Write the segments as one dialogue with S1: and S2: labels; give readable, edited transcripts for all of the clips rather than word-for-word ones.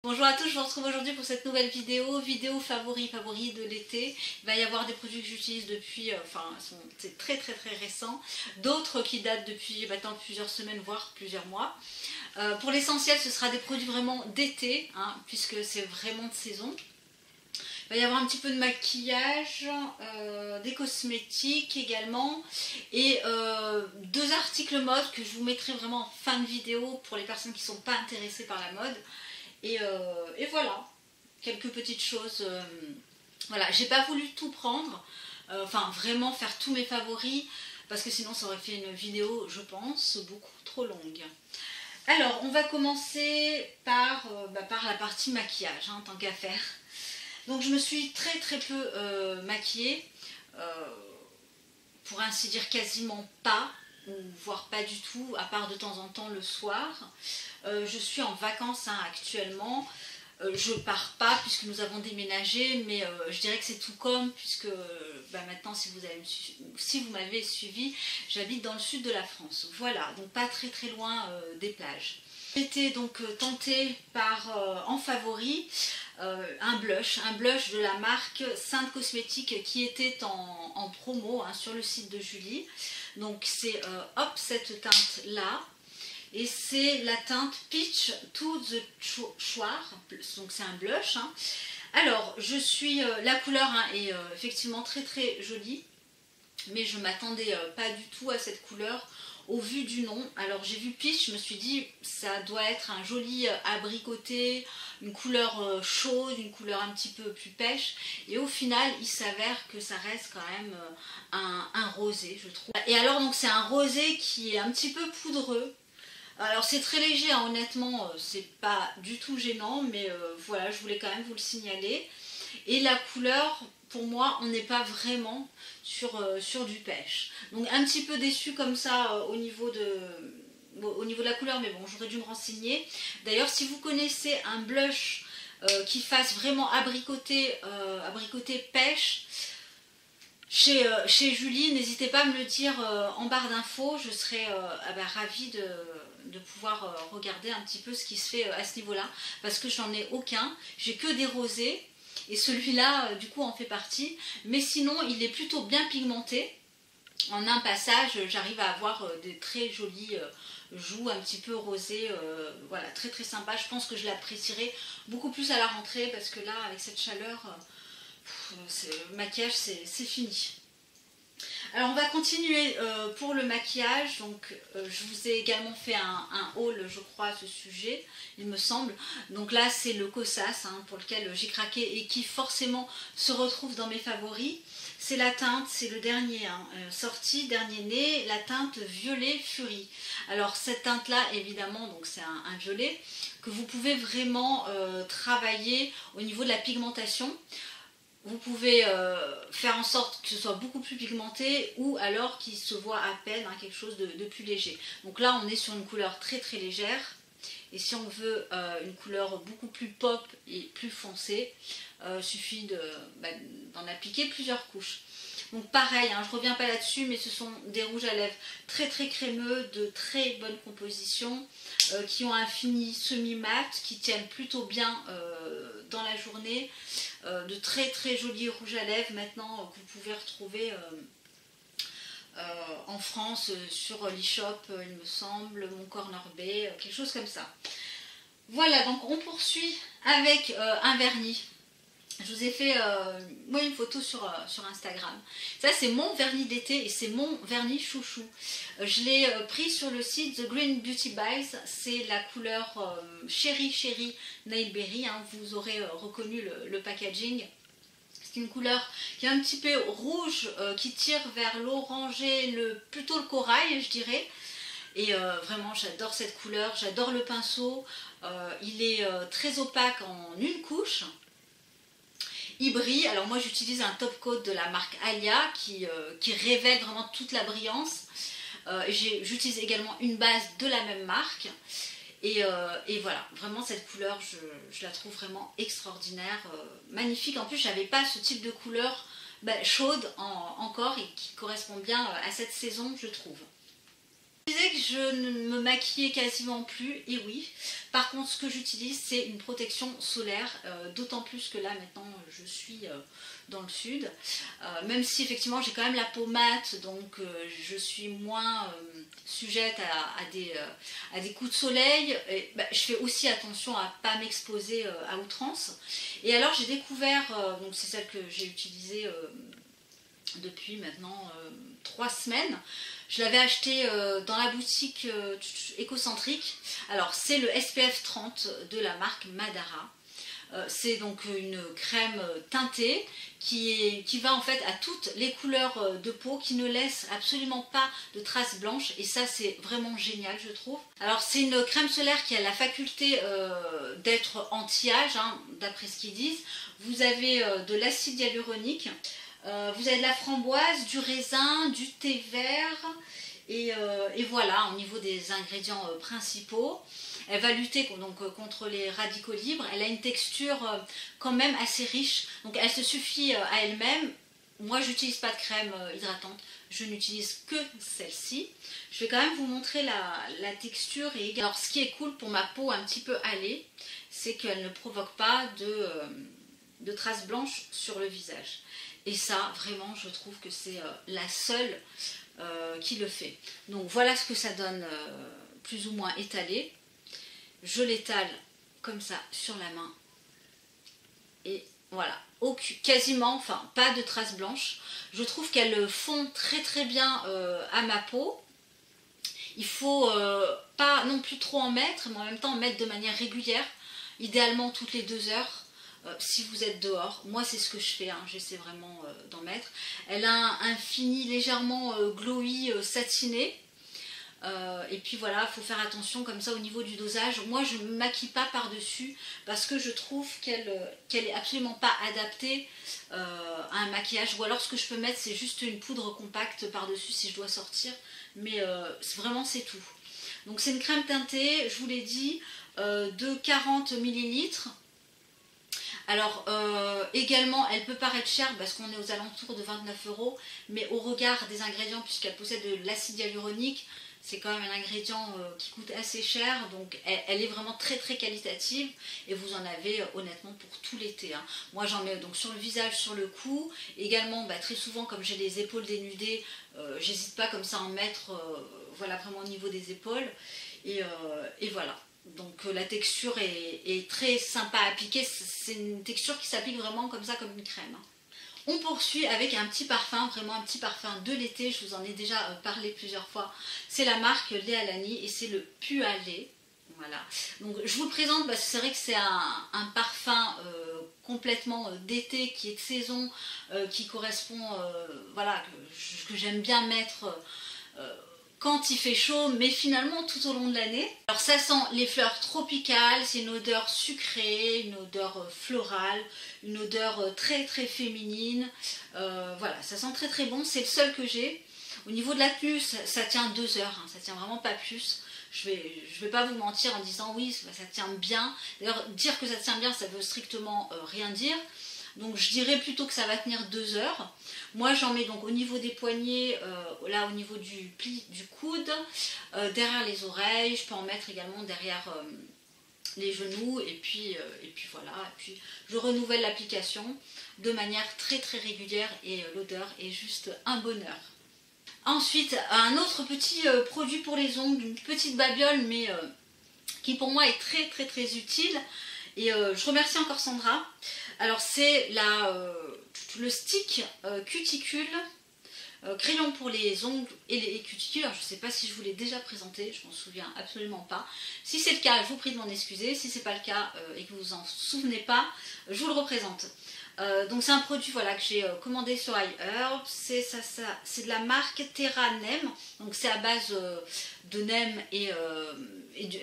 S1: Bonjour à tous, je vous retrouve aujourd'hui pour cette nouvelle vidéo favori de l'été. Il va y avoir des produits que j'utilise depuis, c'est très récent, d'autres qui datent depuis maintenant plusieurs semaines voire plusieurs mois. Pour l'essentiel ce sera des produits vraiment d'été, puisque c'est vraiment de saison. Il va y avoir un petit peu de maquillage, des cosmétiques également et deux articles mode que je vous mettrai vraiment en fin de vidéo pour les personnes qui ne sont pas intéressées par la mode. Et voilà, quelques petites choses. Voilà, j'ai pas voulu tout prendre, vraiment faire tous mes favoris, parce que sinon ça aurait fait une vidéo, je pense, beaucoup trop longue. Alors, on va commencer par la partie maquillage, tant qu'à faire. Donc je me suis très peu maquillée, pour ainsi dire quasiment pas, ou voire pas du tout, à part de temps en temps le soir. Je suis en vacances actuellement. Je pars pas puisque nous avons déménagé, mais je dirais que c'est tout comme, puisque maintenant si vous m'avez suivi, j'habite dans le sud de la France. Voilà, donc pas très loin des plages. J'étais donc tentée par, en favori, un blush de la marque Sainte Cosmétique qui était en promo sur le site de Julie. Donc c'est cette teinte là. Et c'est la teinte Peach to the Choir, donc c'est un blush. Alors, la couleur est effectivement très jolie, mais je ne m'attendais pas du tout à cette couleur au vu du nom. Alors j'ai vu Peach, je me suis dit ça doit être un joli abricoté, une couleur chaude, une couleur un petit peu plus pêche, et au final il s'avère que ça reste quand même un rosé, je trouve. Et alors donc c'est un rosé qui est un petit peu poudreux. Alors c'est très léger, honnêtement, c'est pas du tout gênant, mais voilà, je voulais quand même vous le signaler. Et la couleur, pour moi, on n'est pas vraiment sur du pêche. Donc un petit peu déçue comme ça au niveau de la couleur, mais bon, j'aurais dû me renseigner. D'ailleurs, si vous connaissez un blush qui fasse vraiment abricoté pêche, chez Julie, n'hésitez pas à me le dire en barre d'infos, je serais ravie de pouvoir regarder un petit peu ce qui se fait à ce niveau-là, parce que j'en ai aucun, j'ai que des rosés, et celui-là du coup en fait partie, mais sinon il est plutôt bien pigmenté. En un passage, j'arrive à avoir des très jolis joues un petit peu rosées, voilà, très sympa. Je pense que je l'apprécierai beaucoup plus à la rentrée, parce que là, avec cette chaleur, le maquillage c'est fini. Alors on va continuer pour le maquillage. Donc je vous ai également fait un haul, je crois, à ce sujet, il me semble. Donc là c'est le Kosas pour lequel j'ai craqué et qui forcément se retrouve dans mes favoris. C'est la teinte, c'est le dernier sorti, dernier né, la teinte Violet Fury. Alors cette teinte là évidemment, donc c'est un violet que vous pouvez vraiment travailler au niveau de la pigmentation. Vous pouvez faire en sorte que ce soit beaucoup plus pigmenté, ou alors qu'il se voit à peine, quelque chose de plus léger. Donc là on est sur une couleur très légère, et si on veut une couleur beaucoup plus pop et plus foncée, il suffit d'en appliquer plusieurs couches. Donc pareil, je ne reviens pas là-dessus, mais ce sont des rouges à lèvres très crémeux, de très bonne composition, qui ont un fini semi-mat, qui tiennent plutôt bien dans la journée, de très jolis rouges à lèvres maintenant que vous pouvez retrouver en France sur l'e-shop, il me semble, Mon Corner B, quelque chose comme ça. Voilà, donc on poursuit avec un vernis. Je vous ai fait une photo sur Instagram. Ça c'est mon vernis d'été et c'est mon vernis chouchou. Je l'ai pris sur le site The Green Beauty Buys. C'est la couleur Cherry Nail Berry. Vous aurez reconnu le packaging. C'est une couleur qui est un petit peu rouge, qui tire vers l'orangé, plutôt le corail je dirais. Et vraiment j'adore cette couleur, j'adore le pinceau. Il est très opaque en une couche. Il brille. Alors moi j'utilise un top coat de la marque Alia qui révèle vraiment toute la brillance. J'utilise également une base de la même marque. Et voilà, vraiment cette couleur, je la trouve vraiment extraordinaire, magnifique. En plus, je n'avais pas ce type de couleur chaude encore, et qui correspond bien à cette saison, je trouve. Je disais que je ne me maquillais quasiment plus, et oui. Par contre, ce que j'utilise, c'est une protection solaire, d'autant plus que là, maintenant, je suis dans le sud. Même si, effectivement, j'ai quand même la peau mate, donc je suis moins sujette à des coups de soleil. Et, bah, je fais aussi attention à ne pas m'exposer à outrance. Et alors, j'ai découvert, donc c'est celle que j'ai utilisée depuis maintenant 3 semaines. Je l'avais acheté dans la boutique écocentrique. Alors c'est le SPF 30 de la marque Madara. C'est donc une crème teintée qui va en fait à toutes les couleurs de peau, qui ne laisse absolument pas de traces blanches, et ça c'est vraiment génial, je trouve. Alors c'est une crème solaire qui a la faculté d'être anti-âge, hein, d'après ce qu'ils disent. Vous avez de l'acide hyaluronique, vous avez de la framboise, du raisin, du thé vert, et voilà au niveau des ingrédients principaux. Elle va lutter donc contre les radicaux libres. Elle a une texture quand même assez riche, donc elle se suffit à elle-même. Moi, je n'utilise pas de crème hydratante, je n'utilise que celle-ci. Je vais quand même vous montrer la texture. Alors, ce qui est cool pour ma peau un petit peu hâlée, c'est qu'elle ne provoque pas de traces blanches sur le visage. Et ça, vraiment, je trouve que c'est la seule qui le fait. Donc, voilà ce que ça donne plus ou moins étalé. Je l'étale comme ça sur la main. Et voilà, quasiment, enfin, pas de traces blanches. Je trouve qu'elle fond très très bien à ma peau. Il faut pas non plus trop en mettre, mais en même temps en mettre de manière régulière. Idéalement toutes les 2 heures. Si vous êtes dehors, moi c'est ce que je fais, hein, j'essaie vraiment d'en mettre. Elle a un fini légèrement glowy satiné, et puis voilà, il faut faire attention comme ça au niveau du dosage. Moi je ne me maquille pas par dessus parce que je trouve qu'elle est absolument pas adaptée à un maquillage, ou alors ce que je peux mettre c'est juste une poudre compacte par dessus si je dois sortir, mais vraiment c'est tout. Donc c'est une crème teintée, je vous l'ai dit, de 40 ml. Alors également elle peut paraître chère parce qu'on est aux alentours de 29 €, mais au regard des ingrédients, puisqu'elle possède de l'acide hyaluronique, c'est quand même un ingrédient qui coûte assez cher, donc elle est vraiment très très qualitative, et vous en avez honnêtement pour tout l'été, hein. Moi j'en mets donc sur le visage, sur le cou, également très souvent comme j'ai les épaules dénudées, j'hésite pas comme ça à en mettre voilà, vraiment au niveau des épaules, et voilà. Donc la texture est très sympa à appliquer, c'est une texture qui s'applique vraiment comme ça, comme une crème. On poursuit avec un petit parfum, vraiment un petit parfum de l'été, je vous en ai déjà parlé plusieurs fois. C'est la marque Léa Lani et c'est le Pualé. Voilà. Donc je vous le présente parce que c'est vrai que c'est un parfum complètement d'été, qui est de saison, qui correspond, voilà, que j'aime bien mettre quand il fait chaud, mais finalement tout au long de l'année. Alors ça sent les fleurs tropicales, c'est une odeur sucrée, une odeur florale, une odeur très très féminine. Voilà, ça sent très très bon, c'est le seul que j'ai. Au niveau de la tenue, ça tient 2 heures, hein, ça tient vraiment pas plus. Je vais pas vous mentir en disant oui, ça tient bien. D'ailleurs, dire que ça tient bien, ça veut strictement rien dire. Donc je dirais plutôt que ça va tenir 2 heures. Moi j'en mets donc au niveau des poignets, là au niveau du pli du coude, derrière les oreilles, je peux en mettre également derrière les genoux, et puis voilà. Et puis je renouvelle l'application de manière très très régulière, et l'odeur est juste un bonheur. Ensuite, un autre petit produit pour les ongles, une petite babiole, mais qui pour moi est très très très utile. Et je remercie encore Sandra. Alors c'est le stick cuticule, crayon pour les ongles et les cuticules. Alors je ne sais pas si je vous l'ai déjà présenté, je m'en souviens absolument pas. Si c'est le cas, je vous prie de m'en excuser. Si ce n'est pas le cas et que vous vous en souvenez pas, je vous le représente. Donc c'est un produit, voilà, que j'ai commandé sur iHerb. C'est de la marque Terra Nem. Donc c'est à base de nem et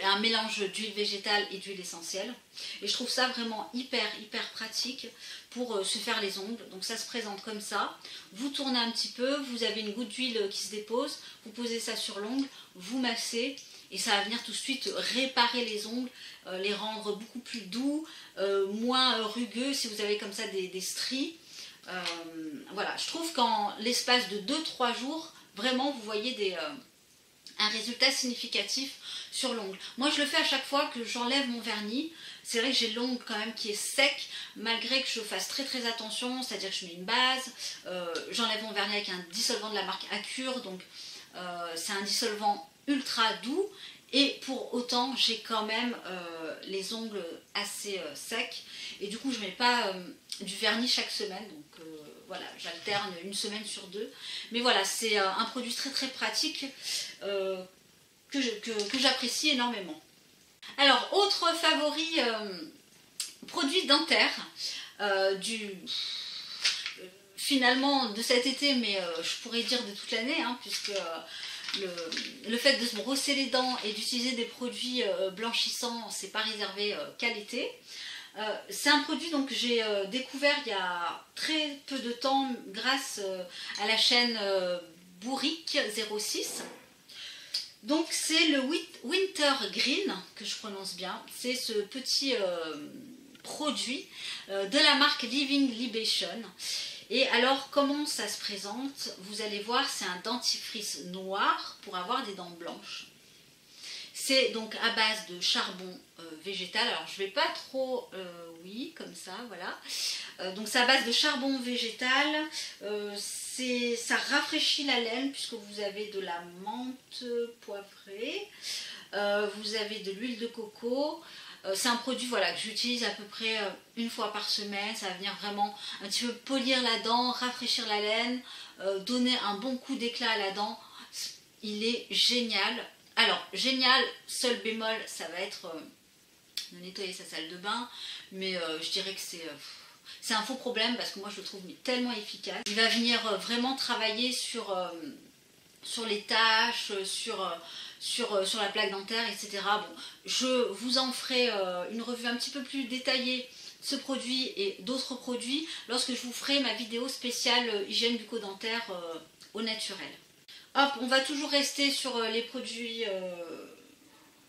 S1: un mélange d'huile végétale et d'huile essentielle. Et je trouve ça vraiment hyper pratique pour se faire les ongles. Donc ça se présente comme ça. Vous tournez un petit peu, vous avez une goutte d'huile qui se dépose, vous posez ça sur l'ongle, vous massez, et ça va venir tout de suite réparer les ongles, les rendre beaucoup plus doux, moins rugueux si vous avez comme ça des stries. Voilà, je trouve qu'en l'espace de 2-3 jours, vraiment vous voyez un résultat significatif sur l'ongle. Moi je le fais à chaque fois que j'enlève mon vernis. C'est vrai que j'ai l'ongle quand même qui est sec, malgré que je fasse très attention, c'est-à-dire que je mets une base, j'enlève mon vernis avec un dissolvant de la marque Accure, donc c'est un dissolvant ultra doux, et pour autant j'ai quand même les ongles assez secs, et du coup je ne mets pas du vernis chaque semaine, donc voilà, j'alterne une semaine sur 2. Mais voilà, c'est un produit très pratique que j'apprécie énormément. Alors, autre favori produit dentaire finalement de cet été, mais je pourrais dire de toute l'année, hein, puisque le fait de se brosser les dents et d'utiliser des produits blanchissants, c'est pas réservé qu'à l'été. C'est un produit donc, que j'ai découvert il y a très peu de temps grâce à la chaîne Bourrique 06. Donc c'est le Winter Green, que je prononce bien. C'est ce petit produit de la marque Living Libation. Et alors comment ça se présente? Vous allez voir, c'est un dentifrice noir pour avoir des dents blanches. C'est donc à base de charbon végétal. Alors je ne vais pas trop, oui, comme ça, voilà. Donc c'est à base de charbon végétal. Ça rafraîchit la laine puisque vous avez de la menthe poivrée. Vous avez de l'huile de coco. C'est un produit voilà, que j'utilise à peu près une fois par semaine. Ça va venir vraiment un petit peu polir la dent, rafraîchir la laine, donner un bon coup d'éclat à la dent. Il est génial. Alors, génial, seul bémol, ça va être de nettoyer sa salle de bain, mais je dirais que c'est un faux problème parce que moi je le trouve tellement efficace. Il va venir vraiment travailler sur les taches, sur la plaque dentaire, etc. Bon, je vous en ferai une revue un petit peu plus détaillée de ce produit et d'autres produits lorsque je vous ferai ma vidéo spéciale hygiène bucco-dentaire au naturel. Hop, on va toujours rester sur les produits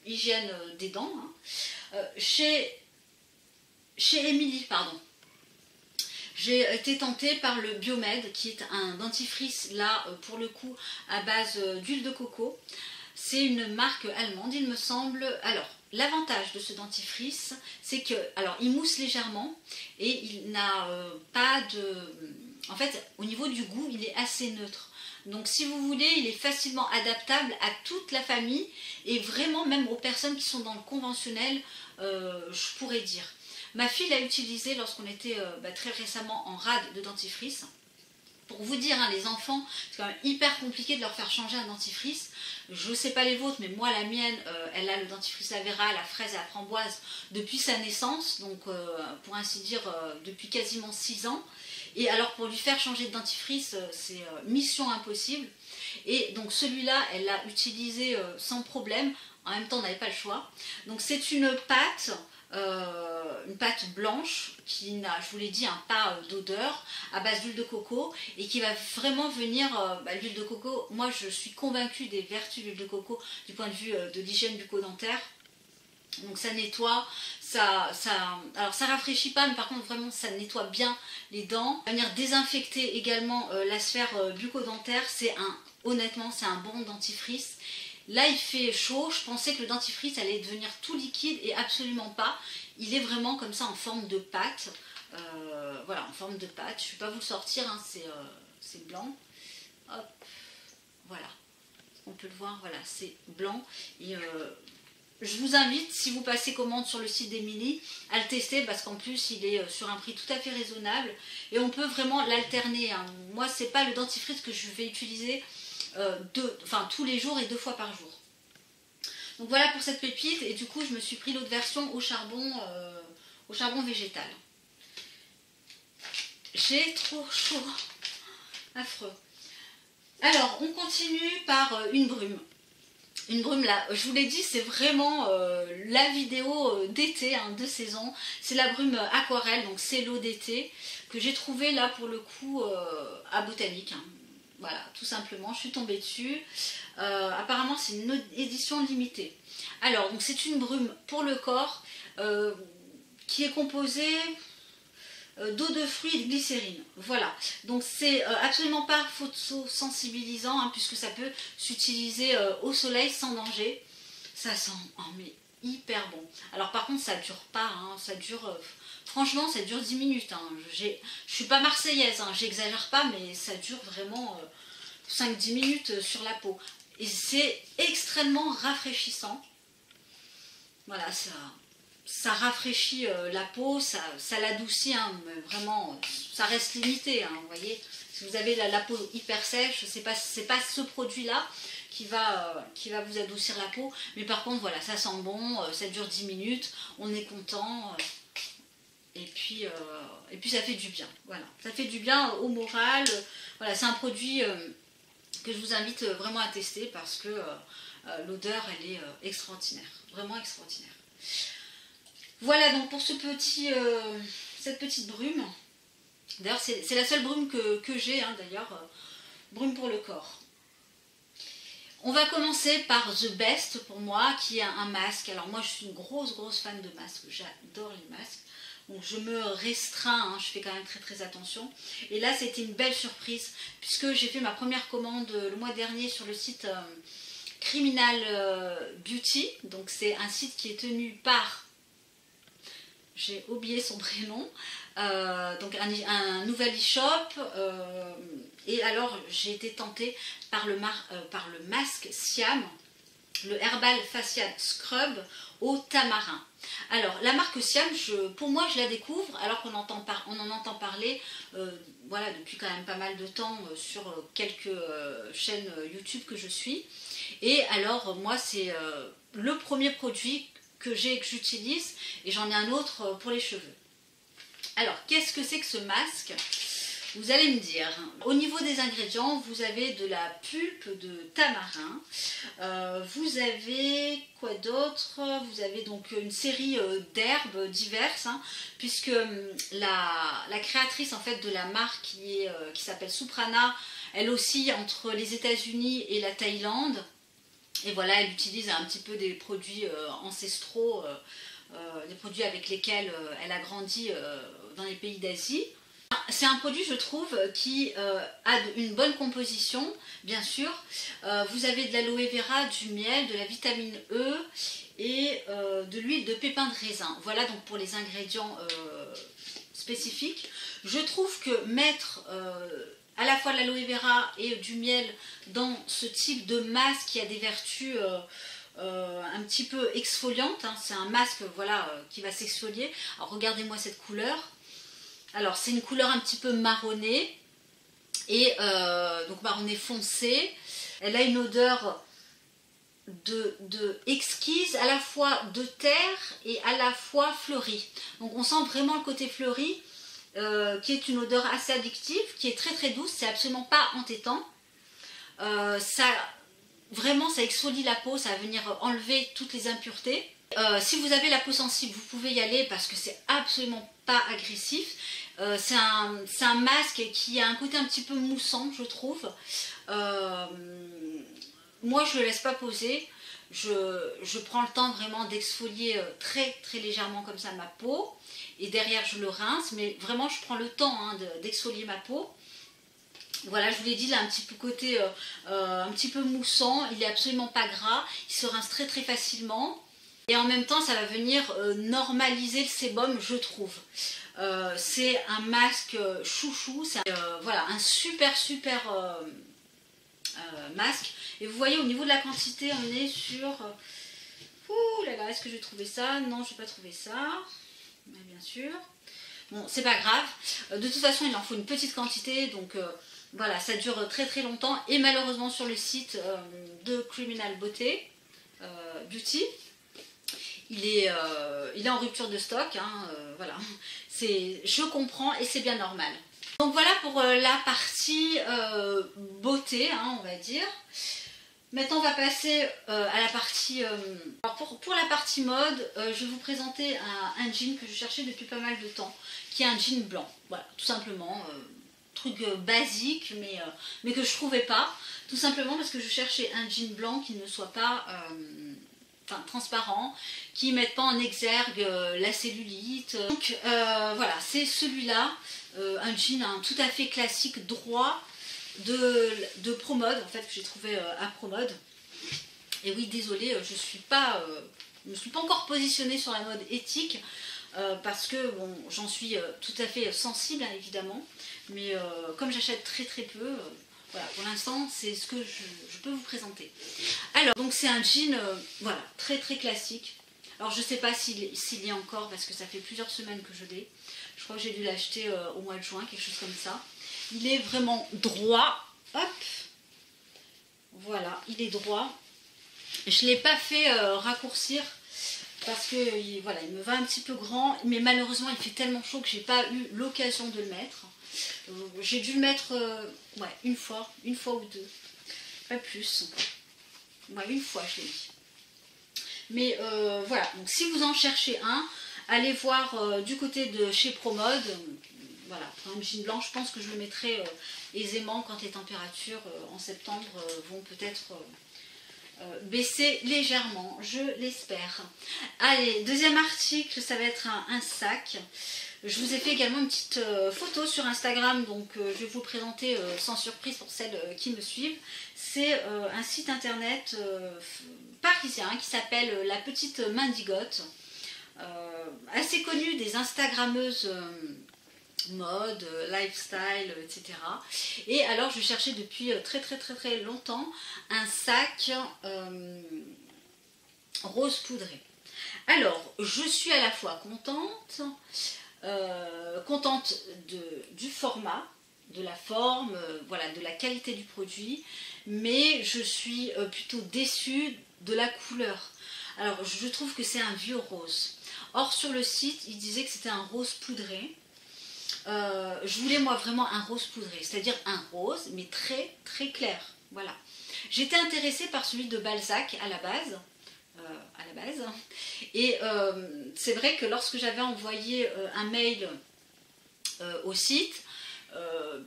S1: hygiène des dents. Hein. Chez Emily, pardon. J'ai été tentée par le Biomed, qui est un dentifrice, là, pour le coup, à base d'huile de coco. C'est une marque allemande, il me semble. Alors, l'avantage de ce dentifrice, c'est que, alors, il mousse légèrement et il n'a pas de... En fait, au niveau du goût, il est assez neutre. Donc si vous voulez, il est facilement adaptable à toute la famille et vraiment même aux personnes qui sont dans le conventionnel, je pourrais dire. Ma fille l'a utilisé lorsqu'on était très récemment en rade de dentifrice. Pour vous dire, hein, les enfants, c'est quand même hyper compliqué de leur faire changer un dentifrice. Je ne sais pas les vôtres, mais moi la mienne, elle a le dentifrice Avera, la fraise et la framboise depuis sa naissance, donc pour ainsi dire depuis quasiment 6 ans. Et alors pour lui faire changer de dentifrice, c'est mission impossible. Et donc celui-là, elle l'a utilisé sans problème. En même temps, on n'avait pas le choix. Donc c'est une pâte blanche qui n'a, je vous l'ai dit, pas d'odeur, à base d'huile de coco et qui va vraiment venir, l'huile de coco, moi je suis convaincue des vertus de l'huile de coco du point de vue de l'hygiène bucco-dentaire. Donc ça nettoie, alors ça rafraîchit pas, mais par contre vraiment ça nettoie bien les dents. Ça va venir désinfecter également la sphère bucco-dentaire. Honnêtement, c'est un bon dentifrice. Là il fait chaud, je pensais que le dentifrice allait devenir tout liquide et absolument pas. Il est vraiment comme ça en forme de pâte. Voilà, en forme de pâte. Je ne vais pas vous le sortir, hein, c'est blanc. Hop, voilà. On peut le voir, voilà, c'est blanc. Et je vous invite, si vous passez commande sur le site d'Emily, à le tester parce qu'en plus il est sur un prix tout à fait raisonnable et on peut vraiment l'alterner. Hein. Moi, c'est pas le dentifrice que je vais utiliser tous les jours et 2 fois par jour. Donc voilà pour cette pépite et du coup je me suis pris l'autre version au charbon végétal. J'ai trop chaud, affreux. Alors on continue par une brume. Une brume là, je vous l'ai dit, c'est vraiment la vidéo d'été, hein, de saison. C'est la brume aquarelle, donc c'est l'eau d'été, que j'ai trouvée là pour le coup à Botanique. Hein. Voilà, tout simplement, je suis tombée dessus. Apparemment, c'est une édition limitée. Alors, donc c'est une brume pour le corps qui est composée d'eau de fruits et de glycérine. Voilà, donc c'est absolument pas photosensibilisant hein, puisque ça peut s'utiliser au soleil sans danger. Ça sent mais hyper bon. Alors par contre ça dure pas, hein, ça dure... franchement ça dure 10 minutes. Hein. Je suis pas marseillaise, hein, j'exagère pas, mais ça dure vraiment 5-10 minutes sur la peau. Et c'est extrêmement rafraîchissant. Voilà, ça rafraîchit la peau, ça l'adoucit, hein, mais vraiment, ça reste limité, hein, vous voyez. Si vous avez la peau hyper sèche, c'est pas ce produit-là qui va vous adoucir la peau. Mais par contre, voilà, ça sent bon, ça dure 10 minutes, on est content. Et puis ça fait du bien, voilà. Ça fait du bien au moral. Voilà, c'est un produit que je vous invite vraiment à tester parce que l'odeur, elle est extraordinaire, vraiment extraordinaire. Voilà donc pour cette petite brume. D'ailleurs, c'est la seule brume que j'ai, hein, d'ailleurs, brume pour le corps. On va commencer par The Best pour moi, qui est un masque. Alors moi, je suis une grosse fan de masques, j'adore les masques. Donc je me restreins, hein, je fais quand même très attention. Et là, c'était une belle surprise, puisque j'ai fait ma première commande le mois dernier sur le site Criminal Beauty. Donc c'est un site qui est tenu par... j'ai oublié son prénom, donc un nouvel e-shop, et alors j'ai été tentée par le masque Siam, le Herbal Facial Scrub au tamarin. Alors la marque Siam, pour moi je la découvre alors qu'on en entend parler voilà, depuis quand même pas mal de temps sur quelques chaînes YouTube que je suis. Et alors moi c'est le premier produit que j'utilise, et j'en ai un autre pour les cheveux. Alors qu'est-ce que c'est que ce masque? Vous allez me dire. Au niveau des ingrédients, vous avez de la pulpe de tamarin, vous avez quoi d'autre? Vous avez donc une série d'herbes diverses, hein, puisque la créatrice en fait de la marque qui s'appelle Suprana, elle oscille entre les États-Unis et la Thaïlande. Et voilà, elle utilise un petit peu des produits ancestraux, des produits avec lesquels elle a grandi dans les pays d'Asie. C'est un produit, je trouve, qui a une bonne composition, bien sûr. Vous avez de l'aloe vera, du miel, de la vitamine E et de l'huile de pépins de raisin. Voilà donc pour les ingrédients spécifiques. Je trouve que mettre... à la fois de l'aloe vera et du miel dans ce type de masque qui a des vertus un petit peu exfoliantes, hein. C'est un masque voilà, qui va s'exfolier. Alors regardez-moi cette couleur. Alors c'est une couleur un petit peu marronnée, et donc marronné foncé. Elle a une odeur de exquise, à la fois de terre et à la fois fleurie. Donc on sent vraiment le côté fleuri, qui est une odeur assez addictive, qui est très douce, c'est absolument pas entêtant. Vraiment ça exfolie la peau, ça va venir enlever toutes les impuretés. Si vous avez la peau sensible, vous pouvez y aller parce que c'est absolument pas agressif. C'est un masque qui a un côté un petit peu moussant, je trouve. Moi je le laisse pas poser. Je prends le temps vraiment d'exfolier très légèrement comme ça ma peau, et derrière je le rince, mais vraiment je prends le temps hein, d'exfolier ma peau. Voilà, je vous l'ai dit, il a un petit peu côté un petit peu moussant, il est absolument pas gras, il se rince très facilement, et en même temps ça va venir normaliser le sébum, je trouve. C'est un masque chouchou, c'est voilà, un super masque. Et vous voyez au niveau de la quantité, on est sur... ouh là là, est-ce que je vais trouver ça? Non, je vais pas trouver ça. Mais bien sûr. Bon, c'est pas grave. De toute façon, il en faut une petite quantité. Donc voilà, ça dure très longtemps. Et malheureusement, sur le site de Criminal Beauty, il est en rupture de stock. Hein, voilà. Je comprends et c'est bien normal. Donc voilà pour la partie beauté, hein, on va dire. Maintenant on va passer à la partie... alors pour la partie mode, je vais vous présenter un jean que je cherchais depuis pas mal de temps, qui est un jean blanc. Voilà, tout simplement, truc basique, mais que je trouvais pas. Tout simplement parce que je cherchais un jean blanc qui ne soit pas enfin transparents, qui ne mettent pas en exergue la cellulite. Donc voilà, c'est celui-là, un jean tout à fait classique, droit, de ProMode, en fait, que j'ai trouvé à ProMode. Et oui, désolée, je ne me suis pas encore positionnée sur la mode éthique, parce que bon, j'en suis tout à fait sensible, hein, évidemment, mais comme j'achète très très peu, voilà, pour l'instant c'est ce que je peux vous présenter. Alors, donc c'est un jean, voilà, très très classique. Alors je ne sais pas s'il y a encore, parce que ça fait plusieurs semaines que je l'ai. Je crois que j'ai dû l'acheter au mois de juin, quelque chose comme ça. Il est vraiment droit, hop, voilà, il est droit. Je ne l'ai pas fait raccourcir, parce que voilà, il me va un petit peu grand, mais malheureusement il fait tellement chaud que j'ai pas eu l'occasion de le mettre. J'ai dû le mettre ouais, une fois ou deux, pas plus. Ouais, une fois je l'ai mis. Mais voilà, donc si vous en cherchez un, allez voir du côté de chez ProMode. Voilà, pour un jean blanc, je pense que je le mettrai aisément quand les températures en septembre vont peut-être baisser légèrement, je l'espère. Allez, deuxième article, ça va être un sac. Je vous ai fait également une petite photo sur Instagram, donc je vais vous le présenter sans surprise pour celles qui me suivent. C'est un site internet parisien qui s'appelle La Petite Mendigote, assez connu des Instagrammeuses mode, lifestyle, etc. Et alors je cherchais depuis très longtemps un sac rose poudré. Alors je suis à la fois contente, du format, de la forme, voilà, de la qualité du produit, mais je suis plutôt déçue de la couleur. Alors je trouve que c'est un vieux rose. Or sur le site il disait que c'était un rose poudré. Je voulais moi vraiment un rose poudré, c'est-à-dire un rose mais très clair, voilà. J'étais intéressée par celui de Balzac à la base, et c'est vrai que lorsque j'avais envoyé un mail au site,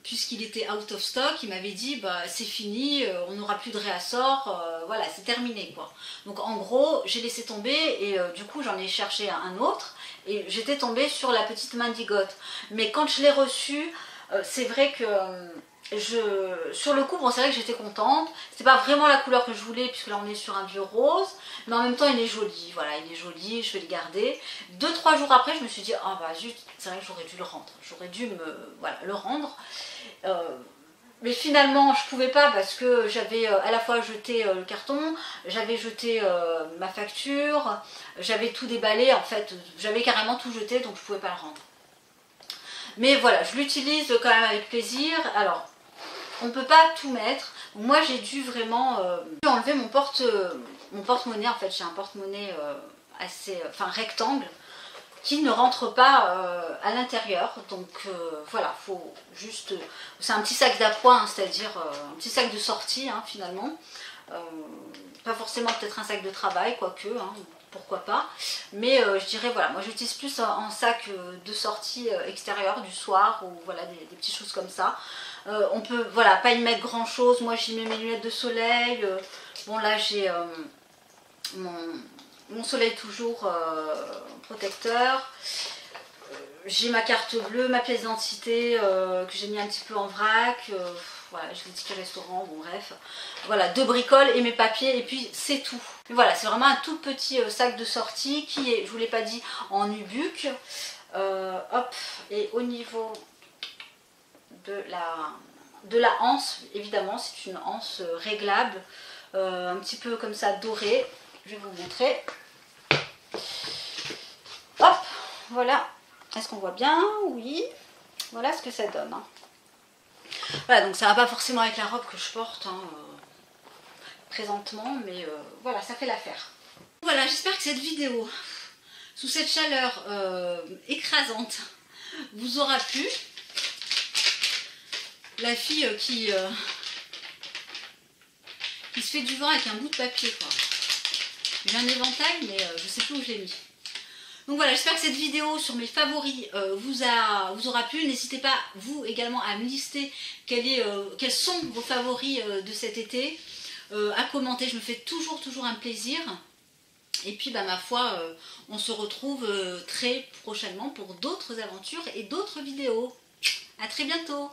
S1: puisqu'il était out of stock, il m'avait dit bah c'est fini, on n'aura plus de réassort, voilà, c'est terminé quoi. Donc en gros j'ai laissé tomber et du coup j'en ai cherché un autre et j'étais tombée sur La Petite Mendigote. Mais quand je l'ai reçu, c'est vrai que sur le coup, bon, c'est vrai que j'étais contente. C'est pas vraiment la couleur que je voulais, puisque là on est sur un vieux rose, mais en même temps il est joli. Voilà, il est joli, je vais le garder. 2-3 jours après, je me suis dit, ah bah zut, c'est vrai que j'aurais dû le rendre. J'aurais dû voilà, le rendre. Mais finalement, je pouvais pas parce que j'avais à la fois jeté le carton, j'avais jeté ma facture, j'avais tout déballé. En fait, j'avais carrément tout jeté, donc je pouvais pas le rendre. Mais voilà, je l'utilise quand même avec plaisir. Alors, on ne peut pas tout mettre. Moi, j'ai dû vraiment enlever mon porte-monnaie. En fait, j'ai un porte-monnaie assez, enfin rectangle, qui ne rentre pas à l'intérieur. Donc voilà, faut juste. C'est un petit sac d'appoint, hein, c'est-à-dire un petit sac de sortie hein, finalement. Pas forcément peut-être un sac de travail, quoique. Hein, pourquoi pas, mais je dirais voilà, moi j'utilise plus en sac de sortie extérieure du soir ou voilà des petites choses comme ça. On peut voilà pas y mettre grand chose, moi j'y mets mes lunettes de soleil, bon là j'ai mon soleil toujours protecteur, j'ai ma carte bleue, ma pièce d'identité que j'ai mis un petit peu en vrac, voilà, j'ai des tickets restaurant, bon bref, voilà, 2 bricoles et mes papiers et puis c'est tout. Mais voilà, c'est vraiment un tout petit sac de sortie qui est, je vous l'ai pas dit, en nubuck. Hop, et au niveau de la anse, évidemment, c'est une anse réglable, un petit peu comme ça dorée. Je vais vous montrer. Hop, voilà. Est-ce qu'on voit bien? Oui. Voilà ce que ça donne. Hein. Voilà, donc ça va pas forcément avec la robe que je porte hein, présentement, mais voilà, ça fait l'affaire. Voilà, j'espère que cette vidéo, sous cette chaleur écrasante, vous aura plu. La fille qui se fait du vent avec un bout de papier, quoi. J'ai un éventail, mais je sais plus où je l'ai mis. Donc voilà, j'espère que cette vidéo sur mes favoris vous aura plu. N'hésitez pas, vous également, à me lister quels sont vos favoris de cet été. À commenter, je me fais toujours un plaisir. Et puis bah, ma foi, on se retrouve très prochainement pour d'autres aventures et d'autres vidéos. À très bientôt.